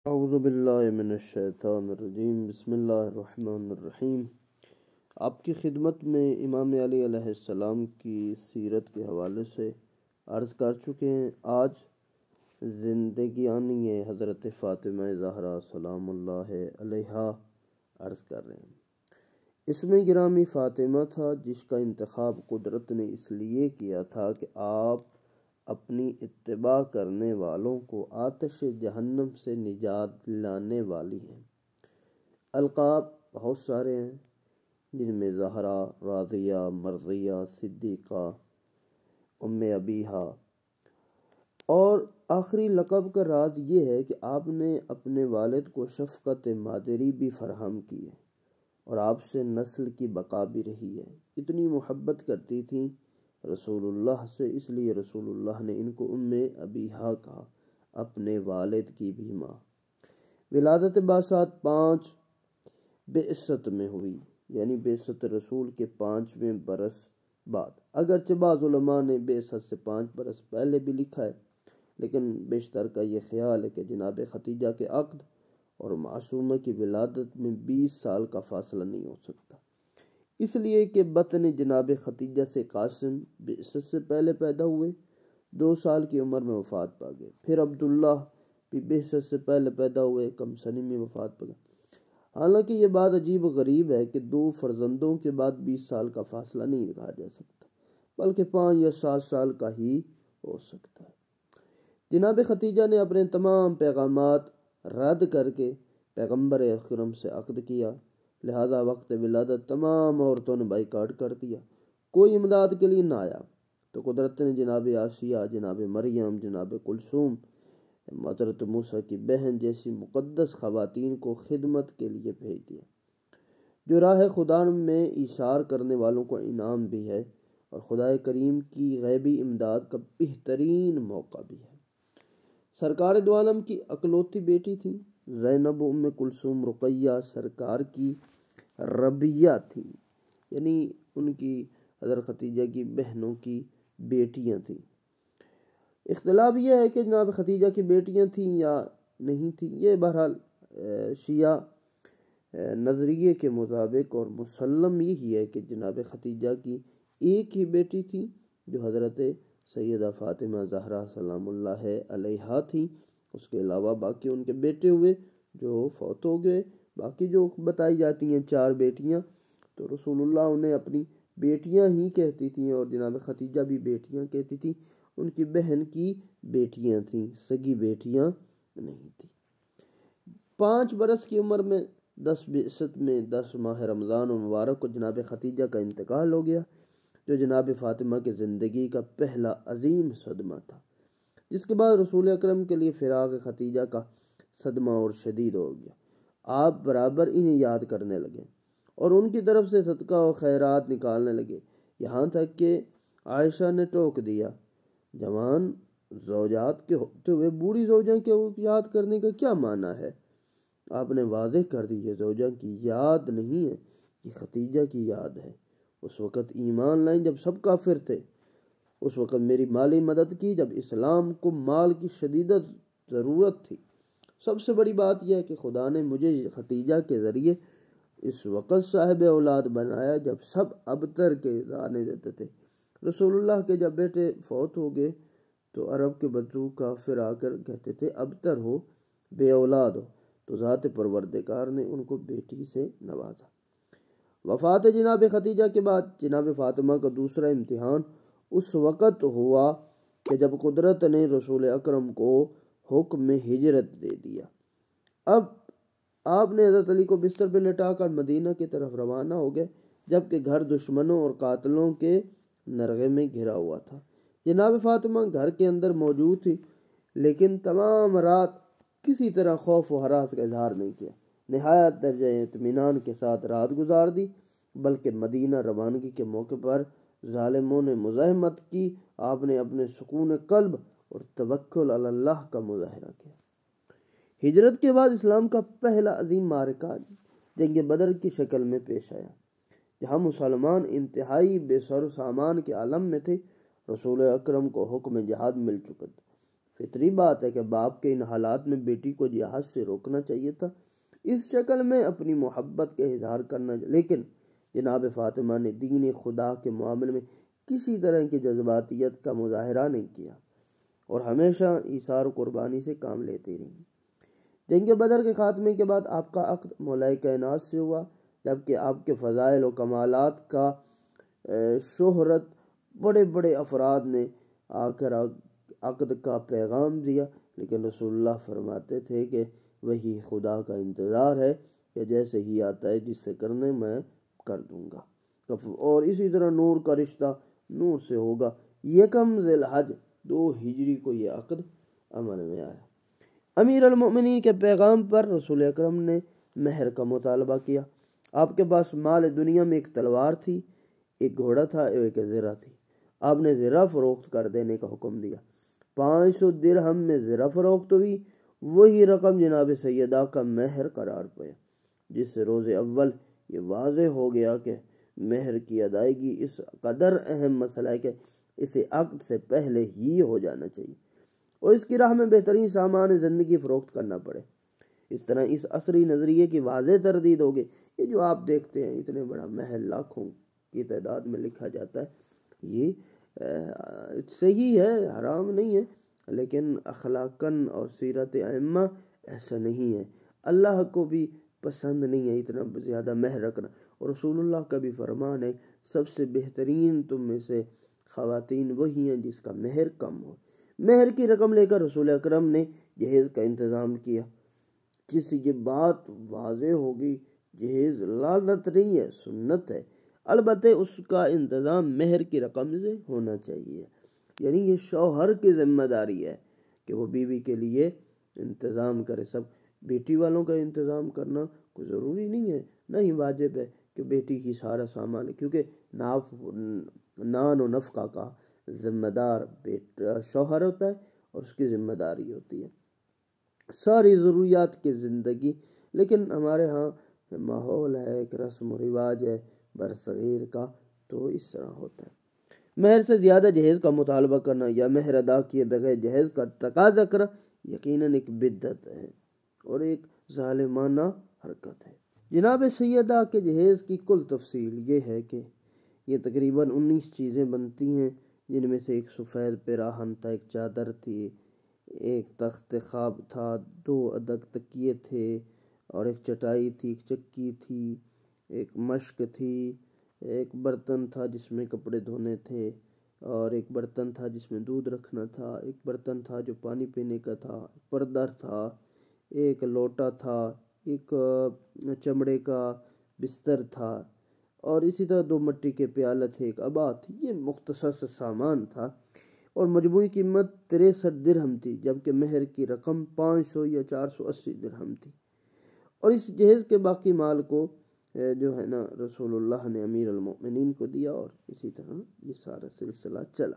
اعوذ باللہ من الشیطان الرجیم، بسم اللہ الرحمن الرحیم۔ آپ کی خدمت میں امام علی علیہ السلام کی سیرت کے حوالے سے عرض کر چکے ہیں۔ آج زندگیانی حضرت فاطمہ زہرا سلام اللہ علیہا عرض کر رہے ہیں۔ اس میں گرامی فاطمہ تھا جس کا انتخاب قدرت نے اس لیے کیا تھا کہ آپ اپنی اتباع کرنے والوں کو آتش جہنم سے نجات لانے والی ہیں۔ القاب بہت سارے ہیں جن میں زہرا، راضیہ، مرضیہ، صدیقہ، ام ابیہا، اور آخری لقب کا راز یہ ہے کہ آپ نے اپنے والد کو شفقت مادری بھی فراہم کی ہے اور آپ سے نسل کی بقا بھی رہی ہے۔ اتنی محبت کرتی تھیں رسول اللہ سے، اس لیے رسول اللہ نے ان کو ام ابیہا کہا، اپنے والد کی بھی ماں۔ ولادت باسات 5 بعثت میں ہوئی، یعنی بعثت رسول کے 5ویں برس بعد۔ اگرچہ بعض علماء نے بعثت سے 5 برس پہلے بھی لکھا ہے، لیکن بیشتر کا یہ خیال ہے کہ جناب ختیجہ کے عقد اور معصومہ کی ولادت میں 20 سال کا فاصلہ نہیں ہو سکتا، اس لیے کہ بطن جناب ختیجہ سے قاسم بعثت سے پہلے پیدا ہوئے، 2 سال کی عمر میں وفات پا گئے۔ پھر عبداللہ بھی بعثت سے پہلے پیدا ہوئے، کم سنی میں وفات پا گئے۔ حالانکہ یہ بات عجیب و غریب ہے کہ 2 فرزندوں کے بعد 20 سال کا فاصلہ نہیں کہا جا سکتا، بلکہ 5 یا 7 سال کا ہی ہو سکتا ہے۔ جناب ختیجہ نے اپنے تمام پیغامات رد کر کے پیغمبر اکرم سے عقد کیا، لہذا وقت ولادت تمام عورتوں نے بائیکاٹ کر دیا، کوئی امداد کے لیے نہ آیا۔ تو قدرت نے جناب آسیہ، جناب مریم، جناب کلثوم، حضرت موسیٰ کی بہن جیسی مقدس خواتین کو خدمت کے لیے بھیج دیا، جو راہ خدا میں ایثار کرنے والوں کو انعام بھی ہے اور خدا کریم کی غیبی امداد کا بہترین موقع بھی ہے۔ سرکار دو عالم کی اکلوتی بیٹی تھی زینب، ام کلثوم، رقیہ سرکار کی ربیہ تھی، یعنی ان کی حضرت ختیجہ کی بہنوں کی بیٹیاں تھیں۔ اختلاف یہ ہے کہ جناب ختیجہ کی بیٹیاں تھیں یا نہیں تھیں، یہ بہرحال شیعہ نظریے کے مطابق اور مسلم یہی ہے کہ جناب ختیجہ کی ایک ہی بیٹی تھی جو حضرت سیدہ فاطمہ زہرا سلام اللہ علیہا تھی۔ اس کے علاوہ باقی ان کے بیٹے ہوئے جو فوت ہو گئے۔ باقی جو بتائی جاتی ہیں 4 بیٹیاں، تو رسول اللہ انہیں اپنی بیٹیاں ہی کہتی تھیں اور جناب ختیجہ بھی بیٹیاں کہتی تھیں، ان کی بہن کی بیٹیاں تھیں، سگی بیٹیاں نہیں تھیں۔ 5 برس کی عمر میں 10 بعثت میں 10 ماہ رمضان المبارک کو جناب ختیجہ کا انتقال ہو گیا، جو جناب فاطمہ کی زندگی کا پہلا عظیم صدمہ تھا، جس کے بعد رسول اکرم کے لیے فراق ختیجہ کا صدمہ اور شدید ہو گیا۔ آپ برابر انہیں یاد کرنے لگے اور ان کی طرف سے صدقہ و خیرات نکالنے لگے، یہاں تک کہ عائشہ نے ٹوک دیا، جوان زوجات کے ہوتے ہوئے بوڑھی زوجہ کے یاد کرنے کا کیا معنی ہے؟ آپ نے واضح کر دی، یہ زوجہ کی یاد نہیں ہے، یہ ختیجہ کی یاد ہے۔ اس وقت ایمان لائیں جب سب کافر تھے، اس وقت میری مالی مدد کی جب اسلام کو مال کی شدید ضرورت تھی۔ سب سے بڑی بات یہ ہے کہ خدا نے مجھے ختیجہ کے ذریعے اس وقت صاحب اولاد بنایا جب سب ابتر کے جانے دیتے تھے۔ رسول اللہ کے جب بیٹے فوت ہو گئے تو عرب کے بدو کافر آ کر کہتے تھے ابتر ہو، بے اولاد ہو، تو ذات پروردگار نے ان کو بیٹی سے نوازا۔ وفات جناب ختیجہ کے بعد جناب فاطمہ کا دوسرا امتحان اس وقت ہوا کہ جب قدرت نے رسول اکرم کو حکم میں ہجرت دے دیا۔ اب آپ نے حضرت علی کو بستر پہ لٹا کر مدینہ کی طرف روانہ ہو گئے، جبکہ گھر دشمنوں اور قاتلوں کے نرغے میں گھرا ہوا تھا۔ جناب فاطمہ گھر کے اندر موجود تھی، لیکن تمام رات کسی طرح خوف و ہراس کا اظہار نہیں کیا، نہایت درجہ اطمینان کے ساتھ رات گزار دی، بلکہ مدینہ روانگی کے موقع پر ظالموں نے مزاحمت کی، آپ نے اپنے سکون قلب اور توکل علی اللہ کا مظاہرہ کیا۔ ہجرت کے بعد اسلام کا پہلا عظیم معرکہ جنگ بدر کی شکل میں پیش آیا، جہاں مسلمان انتہائی بے سر و سامان کے عالم میں تھے۔ رسول اکرم کو حکم جہاد مل چکا تھا، فطری بات ہے کہ باپ کے ان حالات میں بیٹی کو جہاد سے روکنا چاہیے تھا، اس شکل میں اپنی محبت کا اظہار کرنا، لیکن جناب فاطمہ نے دین خدا کے معاملے میں کسی طرح کی جذباتیت کا مظاہرہ نہیں کیا اور ہمیشہ ایثار و قربانی سے کام لیتی رہی۔ جنگ بدر کے خاتمے کے بعد آپ کا عقد مولا کائنات سے ہوا، جبکہ آپ کے فضائل و کمالات کا شہرت بڑے بڑے افراد نے آ کر عقد کا پیغام دیا، لیکن رسول اللہ فرماتے تھے کہ وہی خدا کا انتظار ہے کہ جیسے ہی آتا ہے جس سے کرنے میں کر دوں گا، اور اسی طرح نور کا رشتہ نور سے ہوگا۔ یکم ذی الحج 2 ہجری کو یہ عقد عمل میں آیا۔ امیر المؤمنین کے پیغام پر رسول اکرم نے مہر کا مطالبہ کیا۔ آپ کے پاس مال دنیا میں ایک تلوار تھی، ایک گھوڑا تھا اور ایک زرہ تھی۔ آپ نے زرہ فروخت کر دینے کا حکم دیا۔ 500 درہم میں زرہ فروخت ہوئی، وہی رقم جناب سیدہ کا مہر قرار پایا، جس سے روز اول یہ واضح ہو گیا کہ مہر کی ادائیگی اس قدر اہم مسئلہ ہے کہ اسے عقد سے پہلے ہی ہو جانا چاہیے اور اس کی راہ میں بہترین سامان زندگی فروخت کرنا پڑے۔ اس طرح اس عصری نظریے کی واضح تردید ہوگی۔ یہ جو آپ دیکھتے ہیں اتنے بڑا مہر لاکھوں کی تعداد میں لکھا جاتا ہے، یہ صحیح ہے، حرام نہیں ہے، لیکن اخلاقاً اور سیرت ائمہ ایسا نہیں ہے۔ اللہ کو بھی پسند نہیں ہے اتنا زیادہ مہر رکھنا، اور رسول اللہ کا بھی فرمان ہے سب سے بہترین تم میں سے خواتین وہی ہیں جس کا مہر کم ہو۔ مہر کی رقم لے کر رسول اکرم نے جہیز کا انتظام کیا، جس سے یہ بات واضح ہوگی جہیز لعنت نہیں ہے، سنت ہے، البتہ اس کا انتظام مہر کی رقم سے ہونا چاہیے۔ یعنی یہ شوہر کی ذمہ داری ہے کہ وہ بیوی کے لیے انتظام کرے۔ سب بیٹی والوں کا انتظام کرنا کوئی ضروری نہیں ہے، نہیں واجب ہے کہ بیٹی کی سارا سامان، کیونکہ نان و نفقہ کا ذمہ دار شوہر ہوتا ہے اور اس کی ذمہ داری ہوتی ہے ساری ضروریات کی زندگی۔ لیکن ہمارے ہاں ماحول ہے، ایک رسم و رواج ہے برصغیر کا، تو اس طرح ہوتا ہے۔ مہر سے زیادہ جہیز کا مطالبہ کرنا یا مہر ادا کیے بغیر جہیز کا تقاضا کرنا یقیناً ایک بدعت ہے اور ایک ظالمانہ حرکت ہے۔ جناب سیدہ کے جہیز کی کل تفصیل یہ ہے کہ یہ تقریباً 19 چیزیں بنتی ہیں، جن میں سے ایک سفید پیراہن تھا، ایک چادر تھی، ایک تخت خواب تھا، 2 عدد تکیے تھے اور ایک چٹائی تھی، ایک چکی تھی، ایک مشک تھی، ایک برتن تھا جس میں کپڑے دھونے تھے، اور ایک برتن تھا جس میں دودھ رکھنا تھا، ایک برتن تھا جو پانی پینے کا تھا، ایک پردہ تھا، ایک لوٹا تھا، ایک چمڑے کا بستر تھا، اور اسی طرح 2 مٹی کے پیالے تھے، ایک ابا تھی۔ یہ مختصر سا سامان تھا اور مجموعی قیمت 63 درہم تھی، جبکہ مہر کی رقم 500 یا 480 درہم تھی۔ اور اس جہیز کے باقی مال کو جو ہے نا رسول اللہ نے امیر المؤمنین کو دیا، اور اسی طرح یہ سارا سلسلہ چلا۔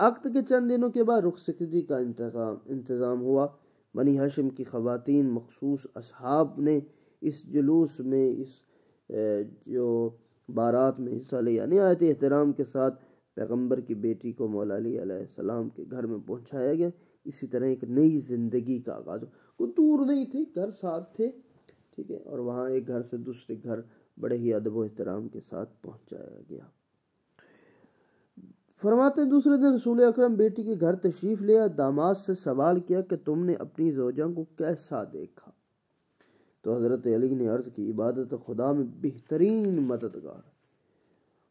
عقد کے چند دنوں کے بعد رخصتی کا انتظام ہوا۔ بنی ہاشم کی خواتین مخصوص اصحاب نے اس جلوس میں، اس جو بارات میں حصہ لیا، نہایت احترام کے ساتھ پیغمبر کی بیٹی کو مولا علی علیہ السلام کے گھر میں پہنچایا گیا۔ اسی طرح ایک نئی زندگی کا آغاز ہو۔ کوئی دور نہیں تھی، گھر ساتھ تھے، ٹھیک ہے، اور وہاں ایک گھر سے دوسرے گھر بڑے ہی ادب و احترام کے ساتھ پہنچایا گیا۔ فرماتے ہیں دوسرے دن رسول اکرم بیٹی کے گھر تشریف لیا، داماد سے سوال کیا کہ تم نے اپنی زوجہ کو کیسا دیکھا؟ تو حضرت علی نے عرض کی عبادت خدا میں بہترین مددگار۔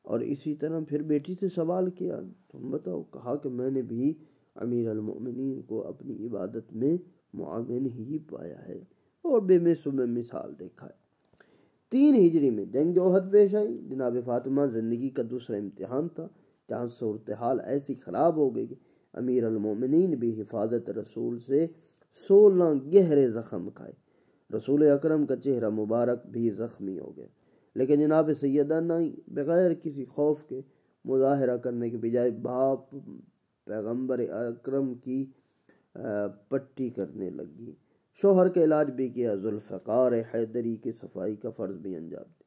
اور اسی طرح پھر بیٹی سے سوال کیا، تم بتاؤ؟ کہا کہ میں نے بھی امیر المؤمنین کو اپنی عبادت میں معاون ہی پایا ہے اور بے مثال دیکھا ہے۔ 3 ہجری میں جنگ احد پیش آئی۔ جناب فاطمہ زندگی کا دوسرا امتحان تھا، جہاں صورتحال ایسی خراب ہو گئی کہ امیر المؤمنین بھی حفاظت رسول سے 16 گہرے زخم کھائے۔ رسول اکرم کا چہرہ مبارک بھی زخمی ہو گیا، لیکن جناب سیدہ نے بغیر کسی خوف کے مظاہرہ کرنے کے بجائے باپ پیغمبر اکرم کی پٹی کرنے لگی۔ شوہر کا علاج بھی کیا، ذوالفقار حیدری کی صفائی کا فرض بھی انجام دیا۔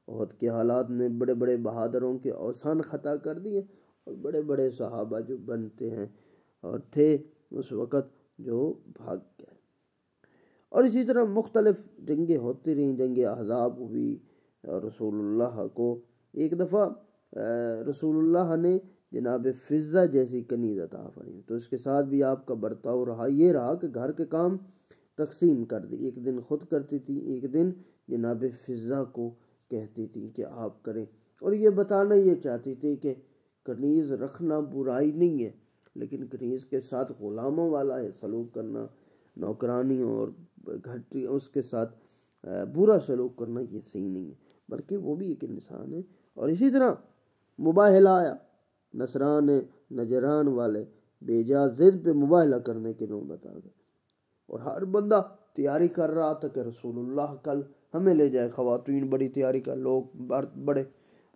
احد کے حالات نے بڑے بڑے بہادروں کے اوسان خطا کر دیے، اور بڑے بڑے صحابہ جو بنتے ہیں اور تھے اس وقت جو بھاگ گئے۔ اور اسی طرح مختلف جنگیں ہوتی رہیں، جنگ احزاب ہوئی، اور رسول اللہ کو ایک دفعہ رسول اللہ نے جناب فضہ جیسی کنیز عطا فرمائی، تو اس کے ساتھ بھی آپ کا برتاؤ یہ رہا کہ گھر کے کام تقسیم کر دی، ایک دن خود کرتی تھی، ایک دن جناب فضہ کو کہتی تھی کہ آپ کریں، اور یہ بتانا یہ چاہتی تھی کہ کنیز رکھنا برائی نہیں ہے، لیکن کنیز کے ساتھ غلاموں والا ہے سلوک کرنا، نوکرانی اور گھٹی اس کے ساتھ برا سلوک کرنا یہ صحیح نہیں ہے، بلکہ وہ بھی ایک انسان ہے۔ اور اسی طرح مباہلہ آیا، نجران والے بے جا ضد پہ مباہلہ کرنے کے نوبت آ گئے، اور ہر بندہ تیاری کر رہا تھا کہ رسول اللہ کل ہمیں لے جائے، خواتین بڑی تیاری کر، لوگ بڑے،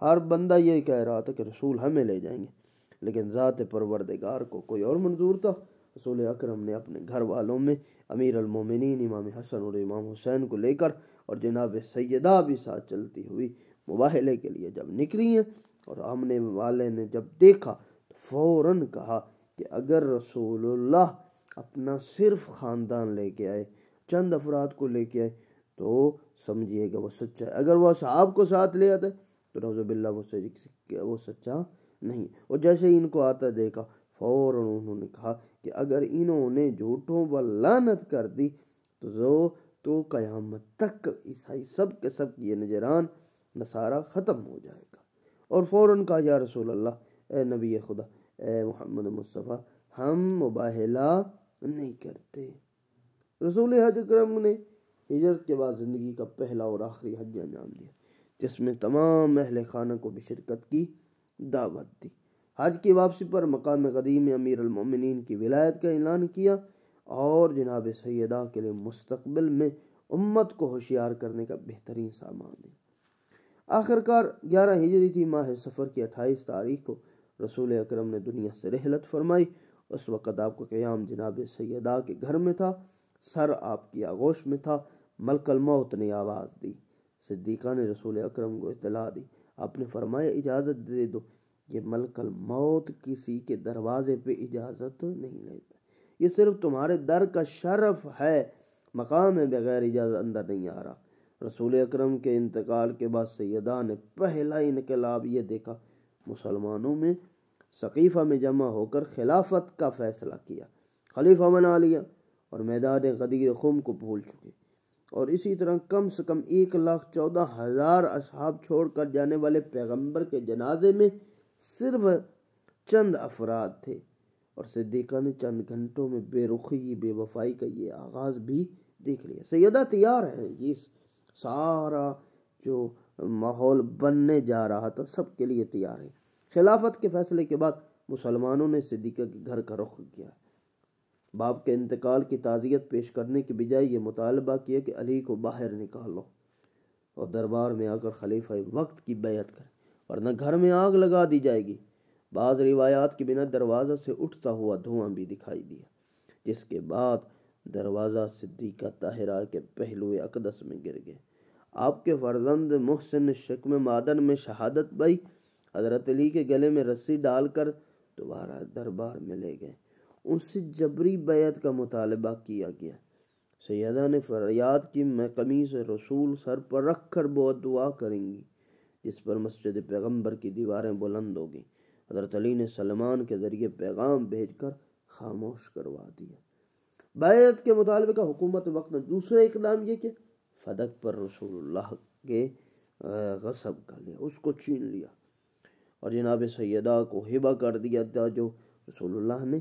ہر بندہ یہ کہہ رہا تھا کہ رسول ہمیں لے جائیں گے، لیکن ذات پروردگار کو کوئی اور منظور تھا۔ رسول اکرم نے اپنے گھر والوں میں امیر المومنین امام حسن اور امام حسین کو لے کر اور جناب سیدہ بھی ساتھ چلتی ہوئی مباہلے کے لیے جب نکلی ہیں، اور آمنے والے نے جب دیکھا تو فوراً کہا کہ اگر رسول اللہ اپنا صرف خاندان لے کے آئے، چند افراد کو لے کے آئے، تو سمجھیے گا وہ سچا ہے، اگر وہ صحاب کو ساتھ لے آتے تو نعوذ باللہ وہ سچا نہیں۔ اور جیسے ہی ان کو آتا دیکھا، فوراً انہوں نے کہا کہ اگر انہوں نے جھوٹوں پر لعنت کر دی تو قیامت تک عیسائی سب کے سب یہ نجران نصارہ ختم ہو جائے گا۔ اور فوراً کہا یا رسول اللہ، اے نبی خدا، اے محمد مصطفیٰ، ہم مباہلہ نہیں کرتے۔ رسول حج اکرم نے ہجرت کے بعد زندگی کا پہلا اور آخری حج انجام دیا، جس میں تمام اہل خانہ کو بھی شرکت کی دعوت دی۔ حج کی واپسی پر مقام قدیم میں امیر المومنین کی ولایت کا اعلان کیا، اور جناب سیدہ کے لیے مستقبل میں امت کو ہوشیار کرنے کا بہترین سامان دیا۔ آخر کار 11 ہجری تھی، ماہ صفر کی 28 تاریخ کو رسول اکرم نے دنیا سے رحلت فرمائی۔ اس وقت آپ کو قیام جناب سیدہ کے گھر میں تھا، سر آپ کی آغوش میں تھا۔ ملک الموت نے آواز دی، صدیقہ نے رسول اکرم کو اطلاع دی، آپ نے فرمایا اجازت دے دو، یہ ملک الموت کسی کے دروازے پہ اجازت نہیں لیتا، یہ صرف تمہارے در کا شرف ہے، مقام ہے، بغیر اجازت اندر نہیں آ رہا۔ رسول اکرم کے انتقال کے بعد سیدہ نے پہلا انقلاب یہ دیکھا، مسلمانوں میں سقیفہ میں جمع ہو کر خلافت کا فیصلہ کیا، خلیفہ بنا لیا، اور میدان غدیر خم کو بھول چکے۔ اور اسی طرح کم سے کم 1,14,000 اصحاب چھوڑ کر جانے والے پیغمبر کے جنازے میں صرف چند افراد تھے، اور صدیقہ نے چند گھنٹوں میں بے رخی بے وفائی کا یہ آغاز بھی دیکھ لیا۔ سیدہ تیار ہے، یہ سارا جو ماحول بننے جا رہا تھا سب کے لیے تیار ہے۔ خلافت کے فیصلے کے بعد مسلمانوں نے صدیقہ کے گھر کا رخ کیا، باپ کے انتقال کی تعزیت پیش کرنے کے بجائے یہ مطالبہ کیا کہ علی کو باہر نکالو اور دربار میں آ کر خلیفہ وقت کی بیعت کرے، ورنہ گھر میں آگ لگا دی جائے گی۔ بعض روایات کی بنا دروازہ سے اٹھتا ہوا دھواں بھی دکھائی دیا، جس کے بعد دروازہ صدیقہ طاہرہ کے پہلو اقدس میں گر گئے۔ آپ کے فرزند محسن شکم مادن میں شہادت پائی، حضرت علی کے گلے میں رسی ڈال کر دوبارہ دربار میں لے گئے، ان سے جبری بیعت کا مطالبہ کیا گیا۔ سیدہ نے فریاد کی، میں قمیص رسول سر پر رکھ کر بہت دعا کریں گی، جس پر مسجد پیغمبر کی دیواریں بلند ہو گئیں۔ حضرت علی نے سلمان کے ذریعے پیغام بھیج کر خاموش کروا دیا۔ بیعت کے مطالبے کا حکومت وقت نے دوسرا اقدام یہ کہ فدق پر رسول اللہ کے غصب کر لیا، اس کو چھین لیا، اور جناب سیدہ کو ہبہ کر دیا تھا جو رسول اللہ نے،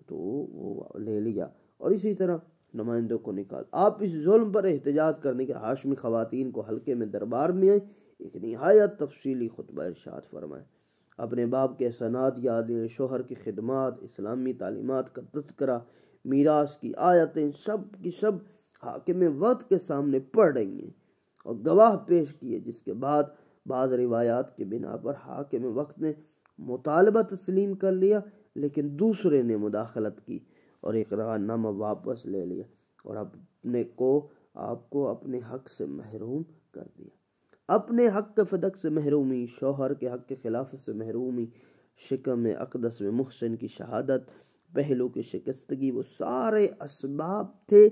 تو وہ لے لیا، اور اسی طرح نمائندوں کو نکال۔ آپ اس ظلم پر احتجاج کرنے کے ہاشمی خواتین کو حلقے میں دربار میں آئے، ایک نہایت تفصیلی خطبہ ارشاد فرمائے، اپنے باپ کے احسانات یاد دیں، شوہر کی خدمات، اسلامی تعلیمات کا تذکرہ، میراث کی آیتیں سب کی سب حاکم وقت کے سامنے پڑھ رہی ہیں اور گواہ پیش کیے، جس کے بعد بعض روایات کی بنا پر حاکم وقت نے مطالبہ تسلیم کر لیا، لیکن دوسرے نے مداخلت کی اور اقرار نامہ واپس لے لیا اور آپ کو اپنے حق سے محروم کر دیا۔ اپنے حق کے فدق سے محرومی، شوہر کے حق کے خلافت سے محرومی، شکم اقدس میں محسن کی شہادت، پہلو کی شکستگی، وہ سارے اسباب تھے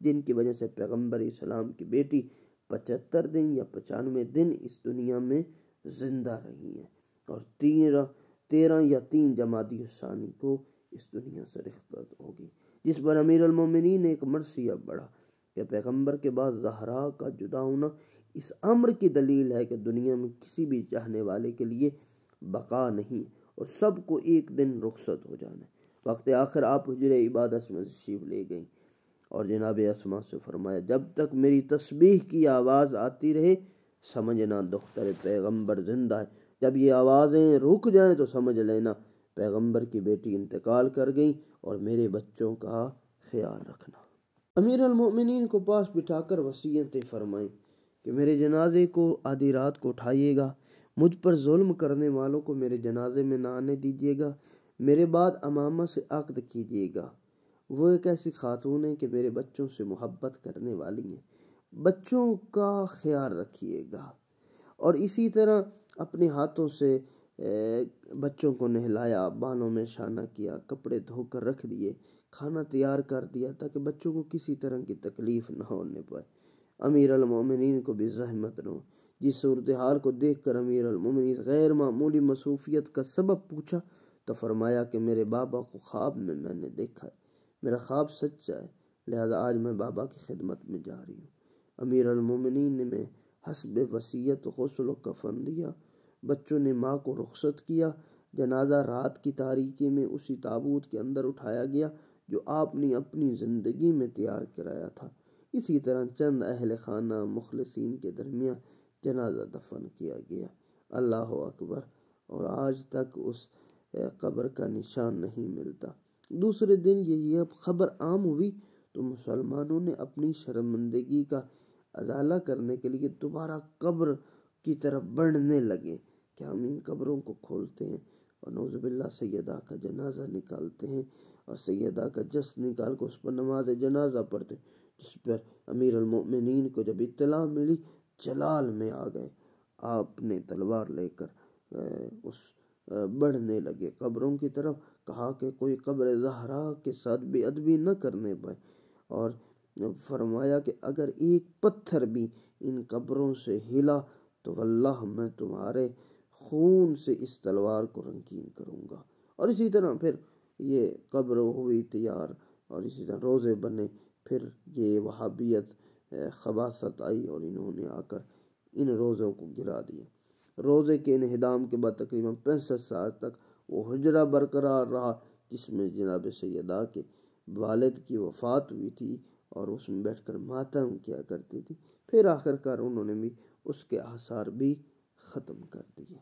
جن کی وجہ سے پیغمبر اسلام کی بیٹی 75 دن یا 95 دن اس دنیا میں زندہ رہی ہیں، اور 13 یا 3 جمادی الثانی کو اس دنیا سے رخصت ہوگی، جس پر امیر المومنین نے ایک مرثیہ پڑھا کہ پیغمبر کے بعد زہرا کا جدا ہونا اس امر کی دلیل ہے کہ دنیا میں کسی بھی چاہنے والے کے لیے بقا نہیں اور سب کو ایک دن رخصت ہو جانا ہے۔ وقت آخر آپ حجر عبادت میں تشریف لے گئیں اور جناب اسما سے فرمایا، جب تک میری تسبیح کی آواز آتی رہے سمجھنا دختر پیغمبر زندہ ہے، جب یہ آوازیں رک جائیں تو سمجھ لینا پیغمبر کی بیٹی انتقال کر گئی، اور میرے بچوں کا خیال رکھنا۔ امیر المؤمنین کو پاس بٹھا کر وصیتیں فرمائیں کہ میرے جنازے کو آدھی رات کو اٹھائیے گا، مجھ پر ظلم کرنے والوں کو میرے جنازے میں نہ آنے دیجیے گا، میرے بعد امامہ سے عقد کیجیے گا، وہ ایک ایسی خاتون ہے کہ میرے بچوں سے محبت کرنے والی ہیں، بچوں کا خیال رکھیے گا۔ اور اسی طرح اپنے ہاتھوں سے بچوں کو نہلایا، بالوں میں شانہ کیا، کپڑے دھو کر رکھ دیے، کھانا تیار کر دیا تاکہ بچوں کو کسی طرح کی تکلیف نہ ہونے پائے۔ امیر المومنین کو بھی زحمت نہ ہو۔ جس صورتحال کو دیکھ کر امیر المومنین غیر معمولی مصروفیت کا سبب پوچھا تو فرمایا کہ میرے بابا کو خواب میں نے دیکھا ہے، میرا خواب سچا ہے، لہذا آج میں بابا کی خدمت میں جا رہی ہوں۔ امیر المومنین نے میں حسب وصیت غسل و کفن دیا، بچوں نے ماں کو رخصت کیا، جنازہ رات کی تاریکی میں اسی تابوت کے اندر اٹھایا گیا جو آپ نے اپنی زندگی میں تیار کرایا تھا۔ اسی طرح چند اہل خانہ مخلصین کے درمیان جنازہ دفن کیا گیا۔ اللہ اکبر۔ اور آج تک اس قبر کا نشان نہیں ملتا۔ دوسرے دن یہ خبر عام ہوئی تو مسلمانوں نے اپنی شرمندگی کا ازالہ کرنے کے لیے دوبارہ قبر کی طرف بڑھنے لگے کہ ہم ان قبروں کو کھولتے ہیں اور نعوذ باللہ سیدہ کا جنازہ نکالتے ہیں اور سیدہ کا جسد نکال کر اس پر نماز جنازہ پڑھتے ہیں، جس پر امیر المؤمنین کو جب اطلاع ملی جلال میں آ گئے، آپ نے تلوار لے کر بڑھنے لگے قبروں کی طرف، کہا کہ کوئی قبر زہرا کے ساتھ بے ادبی نہ کرنے پائے، اور فرمایا کہ اگر ایک پتھر بھی ان قبروں سے ہلا تو واللہ میں تمہارے خون سے اس تلوار کو رنگین کروں گا۔ اور اسی طرح پھر یہ قبر ہوئی تیار اور اسی طرح روزے بنے، پھر یہ وہابیت خباثت آئی اور انہوں نے آ کر ان روزوں کو گرا دیا۔ روزے کے انہدام کے بعد تقریباً 65 سال تک وہ حجرہ برقرار رہا جس میں جناب سیدہ کے والد کی وفات ہوئی تھی اور اس میں بیٹھ کر ماتم کیا کرتی تھی۔ پھر آخر کار انہوں نے بھی اس کے آثار بھی ختم کر دیے۔